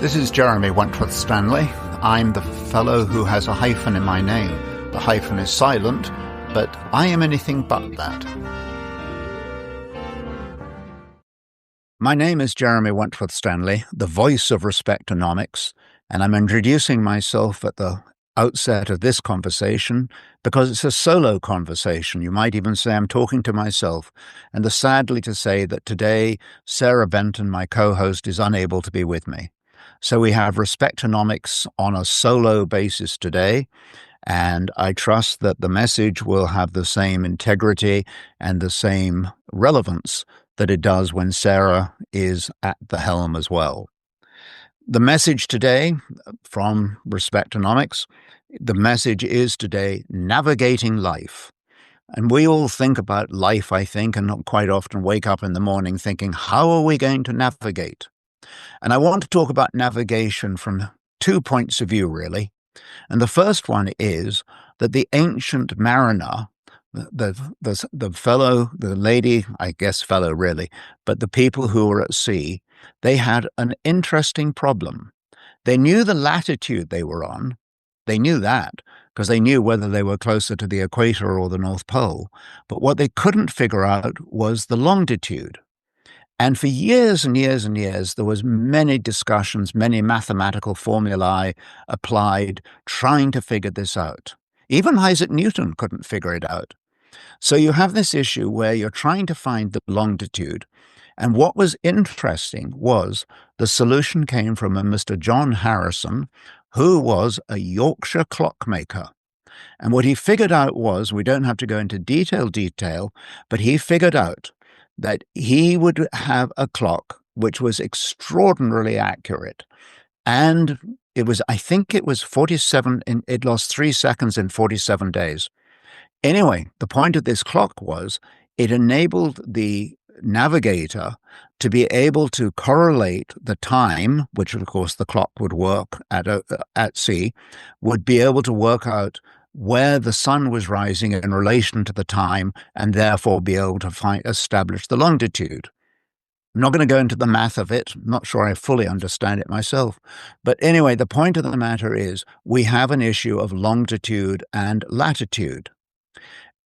This is Jeremy Wentworth-Stanley. I'm the fellow who has a hyphen in my name. The hyphen is silent, but I am anything but that. My name is Jeremy Wentworth-Stanley, the Voice of Respectonomics, and I'm introducing myself at the outset of this conversation because it's a solo conversation. You might even say I'm talking to myself. And sadly to say that today, Sarah Benton, my co-host, is unable to be with me. So we have Respectonomics on a solo basis today, and I trust that the message will have the same integrity and the same relevance that it does when Sarah is at the helm as well. The message today from Respectonomics, the message is today navigating life. And we all think about life, I think, and not quite often wake up in the morning thinking, how are we going to navigate? And I want to talk about navigation from 2 points of view, really. And the first one is that the ancient mariner, the lady, I guess fellow really, but the people who were at sea, they had an interesting problem. They knew the latitude they were on. They knew that because they knew whether they were closer to the equator or the North Pole. But what they couldn't figure out was the longitude. And for years and years and years, there was many discussions, many mathematical formulae applied, trying to figure this out. Even Isaac Newton couldn't figure it out. So you have this issue where you're trying to find the longitude. And what was interesting was the solution came from a Mr. John Harrison, who was a Yorkshire clockmaker. And what he figured out was, we don't have to go into detail, but he figured out that he would have a clock which was extraordinarily accurate. And I think it was 47, it lost 3 seconds in 47 days. Anyway, the point of this clock was it enabled the navigator to be able to correlate the time, which of course the clock would work at sea, would be able to work out where the sun was rising in relation to the time, and therefore be able to establish the longitude. I'm not going to go into the math of it. I'm not sure I fully understand it myself. But anyway, the point of the matter is we have an issue of longitude and latitude.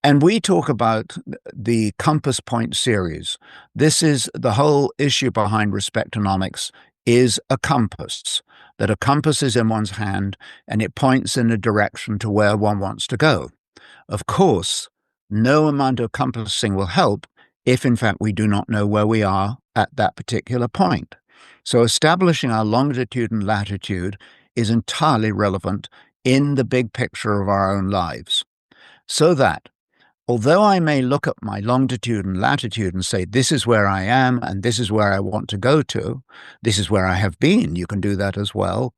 And we talk about the compass point series. This is the whole issue behind Respectonomics is a compass, that a compass is in one's hand and it points in a direction to where one wants to go. Of course, no amount of compassing will help if in fact we do not know where we are at that particular point. So establishing our longitude and latitude is entirely relevant in the big picture of our own lives. So that although I may look at my longitude and latitude and say, this is where I am and this is where I want to go to, this is where I have been, you can do that as well.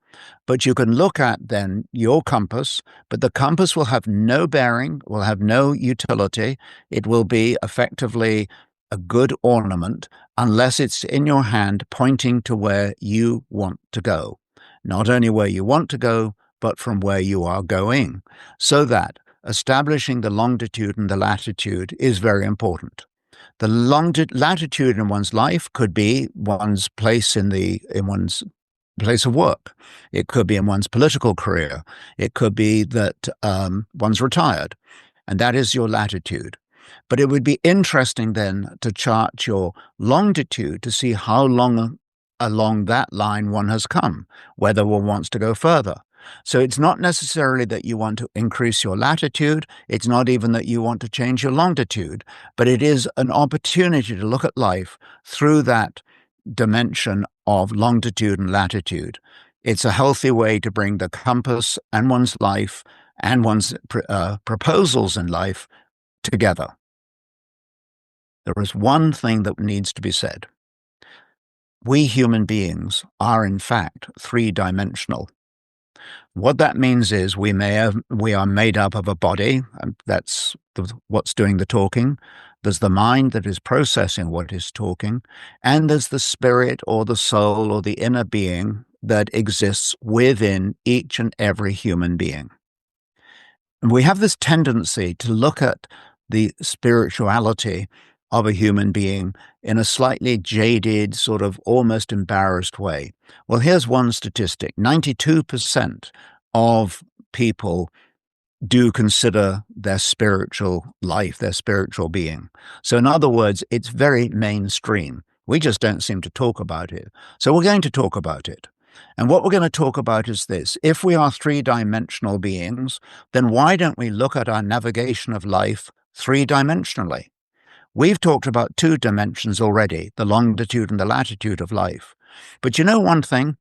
But you can look at then your compass, but the compass will have no bearing, will have no utility. It will be effectively a good ornament unless it's in your hand pointing to where you want to go. Not only where you want to go, but from where you are going. So that establishing the longitude and the latitude is very important. The latitude in one's life could be one's place in one's place of work. It could be in one's political career. It could be that one's retired, and that is your latitude. But it would be interesting then to chart your longitude to see how long along that line one has come, whether one wants to go further. So it's not necessarily that you want to increase your latitude. It's not even that you want to change your longitude, but it is an opportunity to look at life through that dimension of longitude and latitude. It's a healthy way to bring the compass and one's life and one's proposals in life together. There is one thing that needs to be said. We human beings are in fact three-dimensional. What that means is we are made up of a body, and that's what's doing the talking. There's the mind that is processing what is talking, and there's the spirit or the soul or the inner being that exists within each and every human being. And we have this tendency to look at the spirituality of a human being in a slightly jaded, sort of almost embarrassed way. Well, here's one statistic. 92% of people do consider their spiritual life, their spiritual being. So in other words, it's very mainstream. We just don't seem to talk about it. So we're going to talk about it. And what we're going to talk about is this. If we are three-dimensional beings, then why don't we look at our navigation of life three-dimensionally? We've talked about two dimensions already, the longitude and the latitude of life. But you know one thing?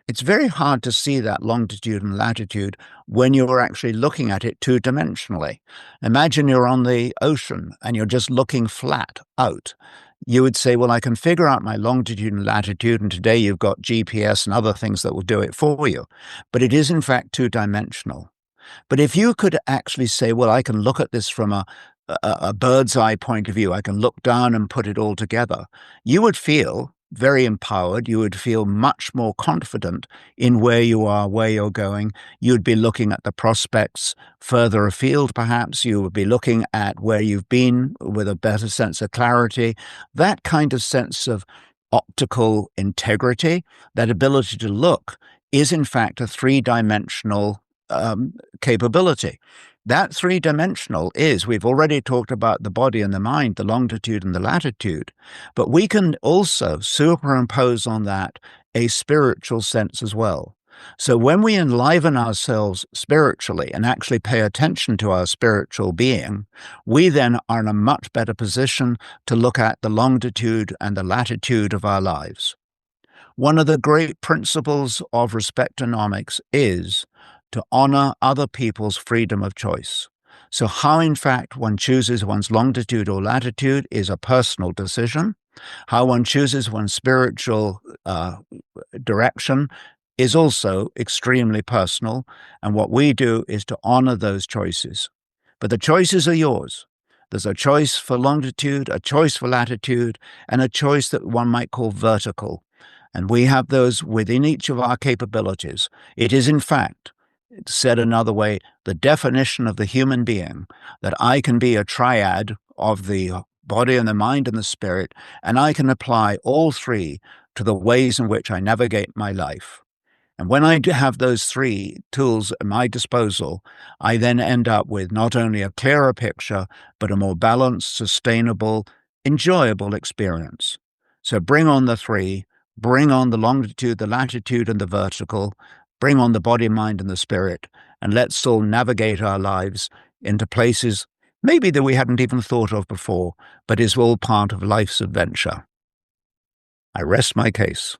It's very hard to see that longitude and latitude when you're actually looking at it two-dimensionally. Imagine you're on the ocean and you're just looking flat out. You would say, well, I can figure out my longitude and latitude, and today you've got GPS and other things that will do it for you. But it is, in fact, two-dimensional. But if you could actually say, well, I can look at this from a bird's eye point of view, I can look down and put it all together, you would feel very empowered. You would feel much more confident in where you are, where you're going. You'd be looking at the prospects further afield, perhaps. You would be looking at where you've been with a better sense of clarity. That kind of sense of optical integrity, that ability to look, is in fact a three-dimensional capability. That three-dimensional is, we've already talked about the body and the mind, the longitude and the latitude, but we can also superimpose on that a spiritual sense as well. So when we enliven ourselves spiritually and actually pay attention to our spiritual being, we then are in a much better position to look at the longitude and the latitude of our lives. One of the great principles of respectonomics is to honor other people's freedom of choice. So how, in fact, one chooses one's longitude or latitude is a personal decision. How one chooses one's spiritual direction is also extremely personal. And what we do is to honor those choices. But the choices are yours. There's a choice for longitude, a choice for latitude, and a choice that one might call vertical. And we have those within each of our capabilities. It is, in fact, said another way, the definition of the human being, that I can be a triad of the body and the mind and the spirit, and I can apply all three to the ways in which I navigate my life. And when I have those three tools at my disposal, I then end up with not only a clearer picture, but a more balanced, sustainable, enjoyable experience. So bring on the three, bring on the longitude, the latitude, and the vertical, bring on the body, mind, and the spirit, and let's all navigate our lives into places maybe that we hadn't even thought of before, but is all part of life's adventure. I rest my case.